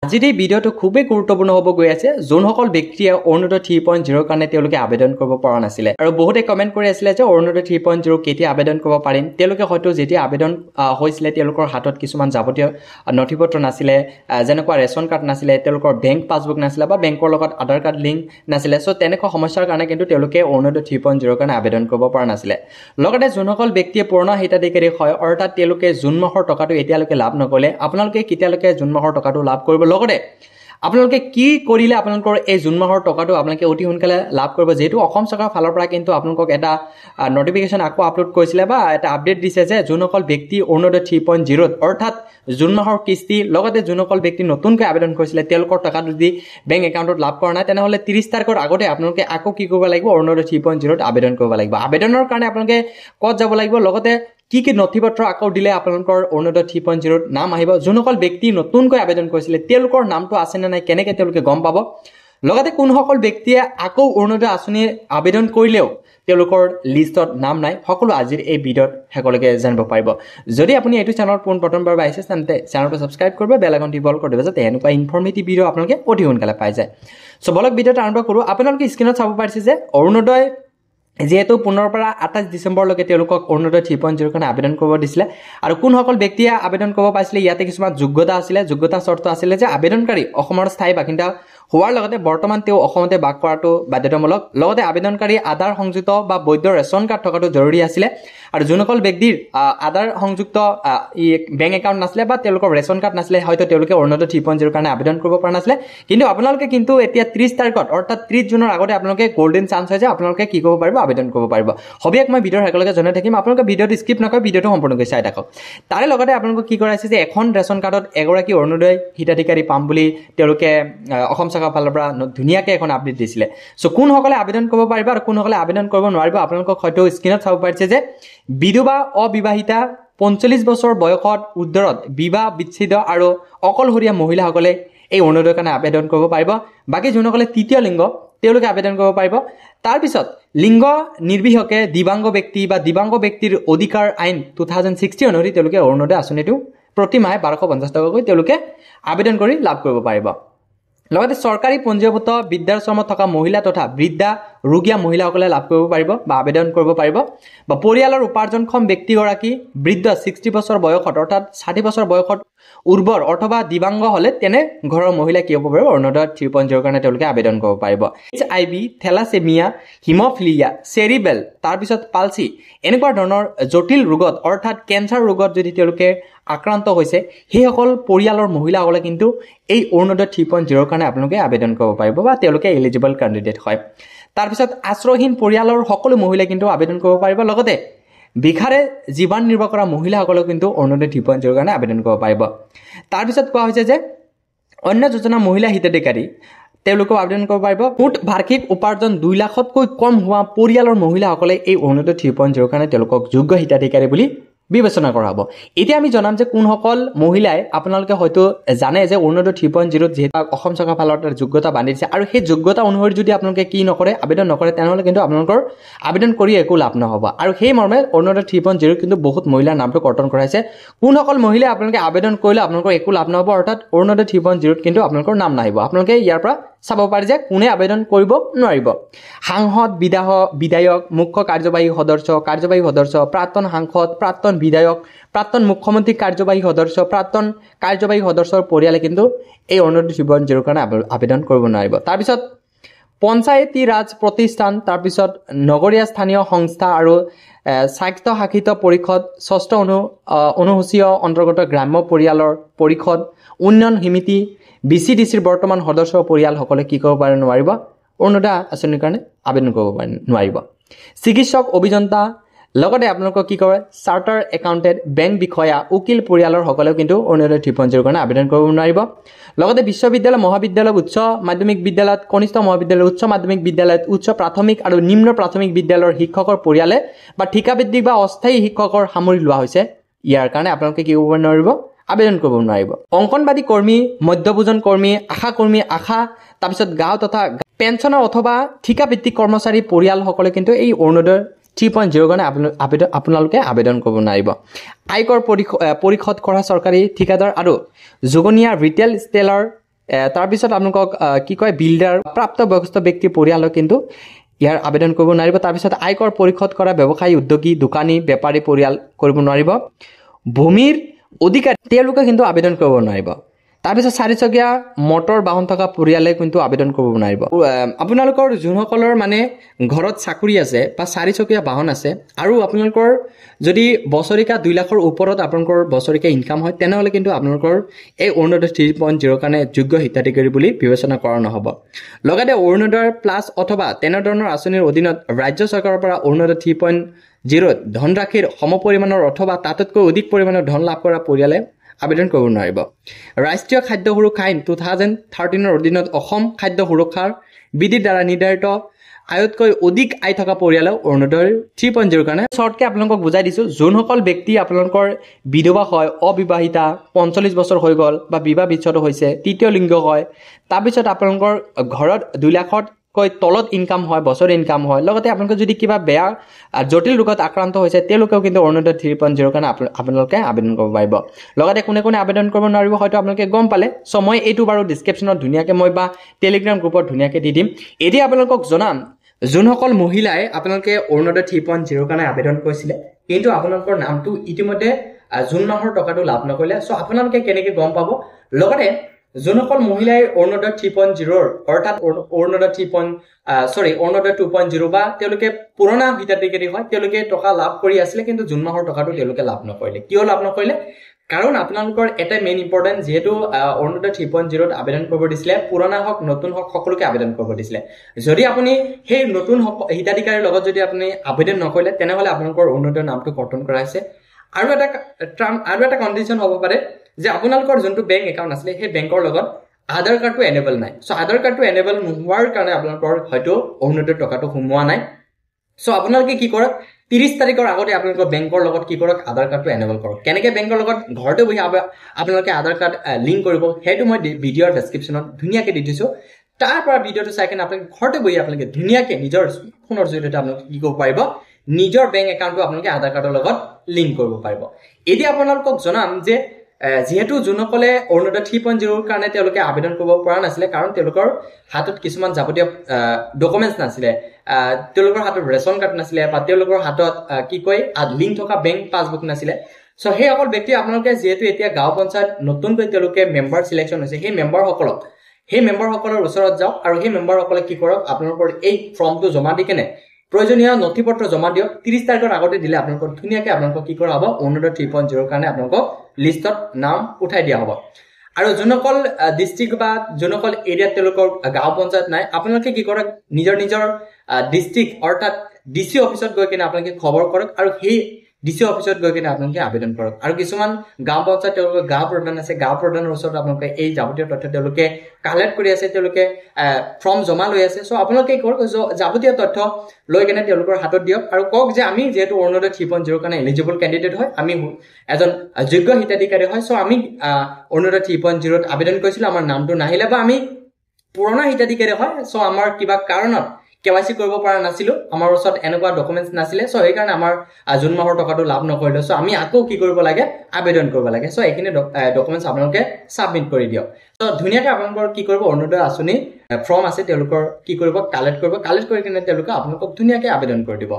আজিৰ এই ভিডিঅ'টো খুবেই গুৰুত্বপূৰ্ণ হ'ব গৈ আছে যোনসকল ব্যক্তিয়ে অৰুণোদয় 3.0 কাৰণে তেওঁলোকে আবেদন কৰিব পৰা নাছিলে আৰু বহুতে কমেন্ট কৰি আছিল যে অৰুণোদয় 3.0 কেতিয়া আবেদন কৰিব পাৰিম তেওঁলোকে হয়তো যেতিয়া আবেদন হৈছিলে তেওঁলোকৰ হাতত কিছুমান যাৱতীয় নথিপত্ৰ নাছিলে যেনেকুৱা ৰেচন কাৰ্ড নাছিলে তেওঁলোকৰ বেংক পাছবুক নাছিলে বা বেংকৰ লগত আধাৰ কাৰ্ড লিংক নাছিলে সো তেনেকুৱা সমস্যাৰ কাৰণে কিন্তু তেওঁলোকে অৰুণোদয় 3.0 কাৰণে আবেদন কৰিব পৰা নাছিলে লগতে যোনসকল ব্যক্তিয়ে পুৰণা হিতাধিকাৰী হয় অৰ্থাৎ তেওঁলোকে জুন মাহৰ টকাটো এতিয়ালৈকে লাভ নকৰিলে আপোনালোকে কেতিয়ালৈকে জুন মাহৰ টকাটো লাভ কৰিব লগতে আপোনালোকে কি কৰিলে আপোনালোকৰ এই জুন মাহৰ টকাটো আপোনালোকে অতি সোনকালে লাভ কৰিব যেহেতু অসম চৰকাৰৰ ফালৰ পৰা কিন্তু আপোনালোকক এটা নটিফিকেশন আকৌ আপলোড কৰিছিলে বা এটা আপডেট দিছে যে যোনসকল ব্যক্তি অৰুণোদয় 3.0 অৰ্থাৎ জুন মাহৰ কিস্তি লগতে যোনসকল ব্যক্তি নতুনকৈ আবেদন কৰিছিলে তেওঁলোকৰ টকাটো যদি বেংক একাউণ্টত লাভ কৰা নাই তেনেহলে 30 তাৰিখৰ আগতে আপোনালোকে আকৌ কি কৰিব লাগিব অৰুণোদয় 3.0 আবেদন কৰিব লাগিব আবেদনৰ কাৰণে আপোনালোকে ক'ত যাব লাগিব লগতে কি নথিপত্ৰ আকৌ দিলে আপোনালোকৰ অৰুণোদয় 3.0 নাম আহিব যোনসকল ব্যক্তি নতুনকৈ আবেদন কৰিছিলে তেওঁলোকৰ নামটো আছে নে নাই কেনেকৈ তেওঁলোকে গম পাব লগতে কোনসকল ব্যক্তিয়ে আকৌ অৰুণোদয় আঁচনি আবেদন কৰিলেও তেওঁলোকৰ লিষ্টত নাম নাই সকলো আজিৰ এই ভিডিঅ'ত হেকলৈকে জানিব পাৰিব যদি আপুনি এইটো চেনেলত প্ৰথমবাৰ আহিছে তেন্তে চেনেলটো সাবস্ক্ৰাইব কৰিব বেল আইকন টিপল কৰি দিব যাতে এনেকুৱা ইনফৰমেটিভ ভিডিঅ' আপোনালোকে অতি সোনকালে পাই যায় সো বলক ভিডিঅ'টো আৰম্ভ কৰো আপোনালোকে স্ক্ৰীনত চাব পাৰিছে যে অৰুণোদয় যেহেতু 15 পৰা 28 ডিসেম্বৰলৈকে তেওঁলোকক অৰুণোদয় 3.0 কাৰণে আবেদন কৰিব দিছিলে আৰু কোনসকল ব্যক্তিয়ে আবেদন কৰিব পাইছিলে ইয়াতে কিছুমান যোগ্যতা চৰ্ত আছিল যে আবেদনকাৰী অসমৰ স্থায়ী বাসিন্দা হোৱাৰ লগতে বৰ্তমান তেওঁ অসমতে বাস কৰাটো বাধ্যতামূলক লগতে আবেদনকাৰী আধাৰ সংযুক্ত বা বৈধ ৰেচন কাৰ্ড থকাটো জৰুৰী আছিল আৰু যোনসকল ব্যক্তিৰ আধাৰ সংযুক্ত বেংক একাউণ্ট নাছিলে বা তেওঁলোকৰ ৰেচন কাৰ্ড নাছিলে হয়তো তেওঁলোকে অৰুণোদয় 3.0 কাৰণে আবেদন কৰিব পৰা নাছিলে কিন্তু আপোনালোকে কিন্তু এতিয়া 30 তাৰিখত অৰ্থাৎ 30 জুনৰ আগতে আপোনালোকে গোল্ডেন চান্স হয় যে আপোনালোকে কি কৰিব পাৰিব আবেদন কৰিব পাৰিব হবিয়াক মই ভিডিঅ'ৰ হেকলৈকে জনাই থাকিম আপোনালোকে ভিডিঅ'টো স্কিপ নকৰি ভিডিঅ'টো সম্পূৰ্ণকৈ চাই থাকক তাৰে লগতে আপোনালোকে কি কৰাইছে যে এখন ৰেচন কাৰ্ডত এগৰাকী অৰুণোদয় হিতাধিকাৰী পাম বুলি তেওঁলোকে অসম চৰকাৰৰ ফালৰ পৰা ধুনীয়াকৈ এখন আপডেট দিছিলে সো কোনসকলে আবেদন কৰিব পাৰিব আৰু কোনসকলে আবেদন কৰিব নোৱাৰিব আপোনালোকক হয়তো স্ক্ৰীনত চাব পাৰিছে যে বিধৱা অবিবাহিতা 45 বছৰ বয়সত উৰ্ধত বিবাহ বিচ্ছেদ আৰু অকলশৰীয়া মহিলাসকলে এই অৰুণোদয়ৰ কাৰণে আবেদন কৰিব পাৰিব বাকি যোনসকলে তৃতীয় লিংগ তেওঁলোকে আবেদন কৰিব পাৰিব তাৰ পিছত লিংগ নিৰ্বিশেষে দিবাংগ ব্যক্তি বা দিবাংগ ব্যক্তিৰ অধিকাৰ আইন 2060 অনুসৰি তেওঁলোকে অৰুণোদয় আঁচনিটো প্ৰতি মাহে 1250 টকাকৈ তেওঁলোকে আবেদন কৰি লাভ কৰিব পাৰিব লগতে চৰকাৰী পঞ্জীয়ভুক্ত বিদ্যাশ্ৰমত থকা মহিলা তথা বৃদ্ধা ৰোগীয়া মহিলাসকলে লাভ কৰিব পাৰিব বা আবেদন কৰিব পাৰিব বা পৰিয়ালৰ উপাৰ্জনক্ষম ব্যক্তিগৰাকী বৃদ্ধ 60 বছৰ বয়সত অৰ্থাৎ 60 বছৰ বয়সত উৰ্বৰ অথবা দিবাংগ হলে তেনে ঘৰৰ মহিলা কি হ'ব পাৰিব অৰুণোদয় 3.0 কাৰণে তেওঁলোকে আবেদন কৰিব পাৰিব HIV থেলাছেমিয়া হিমোফিলিয়া চেৰিবেল তাৰ পিছত পালসি এনেকুৱা ধৰণৰ জটিল ৰোগত অৰ্থাৎ কেন্সাৰ ৰোগত যদি তেওঁলোকে আক্ৰান্ত হৈছে সেই সকল পৰিয়ালৰ মহিলাসকলে কিন্তু এই অৰুণোদয় 3.0 কাৰণে আপোনালোকে আবেদন কৰিব পাৰিব বা তেওঁলোকে এলিজিবল ক্যান্ডিডেট হয় তাৰ পিছত আশ্ৰয়হীন পৰিয়ালৰ সকলো মহিলা কিন্তু আবেদন কৰিব পাৰিব লগতে বিখাৰে জীৱন নিৰ্বাহ কৰা মহিলাসকলে কিন্তু অৰুণোদয় 3.0 কাৰণে আবেদন কৰিব পাৰিব তাৰ পিছত কোৱা হৈছে যে অন্য যোজনা মহিলা হিতাধিকাৰী তেওঁলোকে আবেদন কৰিব পাৰিব মুঠ বাৰ্ষিক উপাৰ্জন 2 লাখতকৈ কম হোৱা পৰিয়ালৰ মহিলাসকলে এই অৰুণোদয় 3.0 কাৰণে তেওঁলোকক যোগ্য হিতাধিকাৰী বুলি বিবেচনা কৰা হ'ব এতিয়া আমি জনাম যে কোনসকল মহিলাই আপোনালোকে হয়তো জানে যে অৰুণোদয় 3.0 যেটা অসম চৰকাৰৰ ফালৰ পৰা যোগ্যতা বান্ধিছে আৰু সেই যোগ্যতা অনুসৰি যদি আপোনালোকে কি নকৰে আবেদন নকৰে তেনেহলে কিন্তু আপোনালোকৰ আবেদন কৰি একো লাভ নহব আৰু সেই মৰ্মে অৰুণোদয় 3.0 কিন্তু বহুত মহিলাৰ নামটো কৰ্তন কৰাইছে কোনসকল মহিলাই আপোনালোকে আবেদন কৰিলে আপোনালোকৰ একো লাভ নহব অৰ্থাৎ অৰুণোদয় 3.0 কিন্তু আপোনালোকৰ নাম নাহিব আপোনালোকে ইয়াৰ পৰা চাব পাৰি যে কোনে আবেদন কৰিব নোৱাৰিব সাংসদ বিধায়ক মুখ্য কাৰ্যবাহী সদস্য প্ৰাক্তন সাংসদ প্ৰাক্তন বিধায়ক প্ৰাক্তন মুখ্যমন্ত্ৰী কাৰ্যবাহী সদস্য প্ৰাক্তন কাৰ্যবাহী সদস্যৰ পৰিয়ালে কিন্তু এই অৰুণোদয় 3.0 কাৰণে আবেদন কৰিব নোৱাৰিব তাৰ পিছত পঞ্চায়তী ৰাজ প্ৰতিষ্ঠান তাৰ পিছত নগৰীয়া স্থানীয় সংস্থা আৰু স্বাস্থ্য শাখিত পৰিষদ ষষ্ঠ অনুসূচীয় অন্তৰ্গত গ্ৰাম্য পৰিয়ালৰ পৰিষদ উন্নয়ন সমিতি BCDCৰ বৰ্তমান সদস্য পৰিয়ালসকলে কি কৰিব পাৰে নোৱাৰিব অৰুণোদয় আঁচনিৰ কাৰণে আবেদন কৰিব নোৱাৰিব চিকিৎসক অভিযন্তা লগতে আপোনালোকক কি কৰে চাৰ্টাৰ একাউণ্টেণ্ট বেংক বিষয়া উকিল পৰিয়ালৰ সকলেও কিন্তু অৰুণোদয় 3.0 কাৰণে আবেদন কৰিব নোৱাৰিব লগতে বিশ্ববিদ্যালয় মহাবিদ্যালয় উচ্চ মাধ্যমিক বিদ্যালয়ত কনিষ্ঠ মহাবিদ্যালয় উচ্চ মাধ্যমিক বিদ্যালয়ত উচ্চ প্ৰাথমিক আৰু নিম্ন প্ৰাথমিক বিদ্যালয়ৰ শিক্ষকৰ পৰিয়ালে বা ঠিকাভিত্তিক বা অস্থায়ী শিক্ষকৰ সামৰি লোৱা হৈছে ইয়াৰ কাৰণে আপোনালোকে কি কৰিব নোৱাৰিব আবেদন কৰিব নোৱাৰিব অংকনবাদী কৰ্মী মধ্যভোজন কৰ্মী আশা তাৰ পিছত গাঁও তথা পেঞ্চনৰ অথবা ঠিকাভিত্তিক কৰ্মচাৰী পৰিয়ালসকলে কিন্তু এই অৰুণোদয় 3.0 কাৰণে আপোনালোকে আবেদন কৰিব নোৱাৰিব আয়কৰ পৰিশোধ কৰা চৰকাৰী ঠিকাদাৰ আৰু যোগনীয়া ৰিটেল ষ্টেলাৰ তাৰপিছত আপোনালোকক কি কয় বিল্ডাৰ প্ৰাপ্তবয়স্ক ব্যক্তি পৰিয়ালক কিন্তু ইয়াৰ আবেদন কৰিব নোৱাৰিব তাৰপিছত আয়কৰ পৰিশোধ কৰা ব্যৱসায়ী উদ্যোগী দোকানী বেপাৰী পৰিয়াল কৰিব নোৱাৰিব ভূমিৰ অধিকাৰী তেওঁলোকে কিন্তু আবেদন কৰিব নোৱাৰিব তাৰপিছত চাৰিচকীয়া মটৰ বাহন থকা পৰিয়ালে কিন্তু আবেদন কৰিব নোৱাৰিব আপোনালোকৰ যোনসকলৰ মানে ঘৰত চাকৰি আছে বা চাৰিচকীয়া বাহন আছে আৰু আপোনালোকৰ যদি বছৰিকা 2 লাখৰ ওপৰত আপোনালোকৰ বছৰিকা ইনকাম হয় তেনেহলে কিন্তু আপোনালোকৰ এই অৰুণোদয় 3.0 কাৰণে যোগ্য হিতাধিকাৰী বুলি বিবেচনা কৰা নহব লগতে অৰুণোদয় প্লাস অথবা তেনেধৰণৰ আঁচনিৰ অধীনত ৰাজ্য চৰকাৰৰ পৰা অৰুণোদয় 3.0 ধনৰাশিৰ সমপৰিমাণৰ অথবা তাতকৈ অধিক পৰিমাণৰ ধন লাভ কৰা পৰিয়ালে আবেদন কৰিব নোৱাৰিব ৰাষ্ট্ৰীয় খাদ্য সুৰক্ষা আইন 2013 ৰ অধীনত অসম খাদ্য সুৰক্ষাৰ বিধিৰ দ্বাৰা নিৰ্ধাৰিত আয়তকৈ অধিক আয় থকা পৰিয়ালে অৰুণোদয় 3.0 কাৰণে শৰ্টকে আপোনালোকক বুজাই দিছো যোনসকল ব্যক্তি আপোনালোকৰ বিধৱা হয় অবিবাহিতা 45 বছৰ হৈ গল বা বিবাহ বিচ্ছেদ হৈছে তৃতীয় লিংগ হয় তাৰপিছত আপোনালোকৰ ঘৰত 2 লাখত কৈ তলত ইনকাম হয় বছৰ ইনকাম হয় লগতে আপোনালোকে যদি কিবা বেয়া জটিল ৰোগত আক্ৰান্ত হৈছে তেওঁলোকেও কিন্তু অৰুণোদয় 3.0 কাৰণে আপোনালোকে আবেদন কৰিব পাৰিব লগতে কোনে কোনে আবেদন কৰিব নোৱাৰিব হয়তো আপোনালোকে গম পালে সো মই এইটো বাৰু ডেসক্ৰিপচনত ধুনিয়াকে মই বা টেলিগ্ৰাম গ্ৰুপত ধুনিয়াকে দি দিম এটি আপোনালোকক জনাম যোনসকল মহিলাই আপোনালোকে অৰুণোদয় 3.0 কাৰণে আবেদন কৰিছিলে কিন্তু আপোনালোকৰ নামটো ইতিমধ্যে জুন মাহৰ টকাটো লাভ নকৰিলে সো আপোনালোকে কেনেকৈ গম পাব লগতে যোনসকল মহিলাই অৰুণোদয় 3.0 অৰ্থাৎ অৰুণোদয় 2.0 বা তেওঁলোকে পুৰণা হিতাধিকাৰী হয় তেওঁলোকে টকা লাভ কৰি আছিল কিন্তু জুন মাহৰ টকাটো তেওঁলোকে লাভ নকৰিলে কিয় লাভ নকৰিলে কাৰণ আপোনালোকৰ এটা মেইন ইম্পৰ্টেন্ট যেহেতু অৰুণোদয় 3.0 আবেদন কৰিব দিছিলে পুৰণা হক নতুন হক সকলোকে আবেদন কৰিব দিছিলে যদি আপুনি সেই নতুন হিতাধিকাৰীৰ লগত যদি আপুনি আবেদন নকৰিলে তেনেহলে আপোনালোকৰ অৰুণোদয়ৰ নামটো কৰ্তন কৰা হৈছে আৰু এটা কন্ডিশন হ'ব পাৰে যে আপোনালোকৰ যোনটো বেংক একাউণ্ট আছে সেই বেংকৰ লগত আধাৰ কাৰ্ডটো এনেবল নাই সো আধাৰ কাৰ্ডটো এনেবল নোহোৱাৰ কাৰণে আপোনালোকৰ হয়তো অৰুণোদয়ৰ টকাটো সোমোৱা নাই সো আপোনালোকে কি কৰক 30 তাৰিখৰ আগতে আপোনালোকৰ বেংকৰ লগত কি কৰক আধাৰ কাৰ্ডটো এনেবল কৰক কেনেকৈ বেংকৰ লগত ঘৰতে বহি আপোনালোকে আধাৰ কাৰ্ড লিংক কৰিব হেতু মই ভিডিঅ'ৰ ডেসক্ৰিপচনত ধুনিয়াকে দি দিছো তাৰ পৰা ভিডিঅ'টো চাই কেনে আপোনালোকে ঘৰতে বহি আপোনালোকে ধুনিয়াকে নিজৰ ফোনৰ জৰিয়তে আপোনালোকে কি কৰিব পাৰিব নিজৰ বেংক একাউণ্টটো আপোনালোকে আধাৰ কাৰ্ডৰ লগত লিংক কৰিব পাৰিব এতিয়া আপোনালোকক জনাম যে যেহেতু যোনসকলে অৰুণোদয় 3.0 কাৰণে তেওঁলোকে আবেদন কৰিব পৰা নাছিলে কাৰণ তেওঁলোকৰ হাতত কিছুমান যাৱতীয় ডকুমেন্টছ নাছিলে তেওঁলোকৰ হাতত ৰেচন কাৰ্ড নাছিলে বা তেওঁলোকৰ হাতত কি কয় লিংক থকা বেংক পাছবুক নাছিলে সো সেই সকল ব্যক্তি আপোনালোকে যেহেতু এতিয়া গাঁও পঞ্চায়ত নতুনকৈ তেওঁলোকে মেম্বাৰ সিলেকশন হৈছে সেই মেম্বাৰসকলৰ ওচৰত যাওক আৰু সেই মেম্বাৰসকলে কি কৰক আপোনালোকৰ এই ফৰ্মটো জমা দি কেনে প্ৰয়োজনীয় নথিপত্ৰ জমা দিয়ক 30 তাৰিখৰ আগতে দিলে আপোনালোকৰ ধুনিয়াকে আপোনালোকক কি কৰা হ'ব অৰুণোদয় 3.0 কাৰণে আপোনালোকক লিষ্টত নাম উঠাই দিয়া হ'ব আৰু যোনসকল ডিস্ট্ৰিক্ট বা যোনসকল এৰিয়াত তেওঁলোকৰ গাঁও পঞ্চায়ত নাই আপোনালোকে কি কৰক নিজৰ ডিস্ট্ৰিক্ট অৰ্থাৎ ডিসি অফিচত গৈ কেনে আপোনালোকে খবৰ কৰক আৰু সেই ডিসি অফিচত গৈ কেনে আপোনালোকে আবেদন কৰক আৰু কিছুমান গাঁও পঞ্চায়ত তেওঁলোকৰ গাঁও প্ৰধান আছে গাঁও প্ৰধানৰ ওচৰত আপোনালোকে এই যাৱতীয় তথ্য তেওঁলোকে কালেক্ট কৰি আছে তেওঁলোকে ফৰ্ম জমা লৈ আছে সো আপোনালোকে কৰক যাৱতীয় তথ্য লৈ কেনে তেওঁলোকৰ হাতত দিয়ক আৰু কওক যে আমি যেহেতু অৰুণোদয় 3.0 কাৰণে এলিজিবল ক্যান্ডিডেট হয় আমি এজন যোগ্য হিতাধিকাৰী হয় সো আমি অৰুণোদয় 3.0 আবেদন কৰিছিলো আমাৰ নামটো নাহিলে বা আমি পুৰণা হিতাধিকাৰী হয় সো আমাৰ কিবা কাৰণত কেৱাইসি কৰিব পৰা নাছিলো আমাৰ ওচৰত এনেকুৱা ডকুমেন্টছ নাছিলে সো এই কাৰণে আমাৰ জুন মাহৰ টকাটো লাভ নকৰিলে সো আমি আকৌ কি কৰিব লাগে আবেদন কৰিব লাগে সো এইখিনি ডকুমেন্টছ আপোনালোকে সাবমিট কৰি দিয়ক সো ধুনিয়াকৈ আপোনালোকৰ কি কৰিব অৰুণোদয় আঁচনি ফৰ্ম আছে তেওঁলোকৰ কি কৰিব কালেক্ট কৰি কিনে তেওঁলোকে আপোনালোকক ধুনিয়াকৈ আবেদন কৰি দিব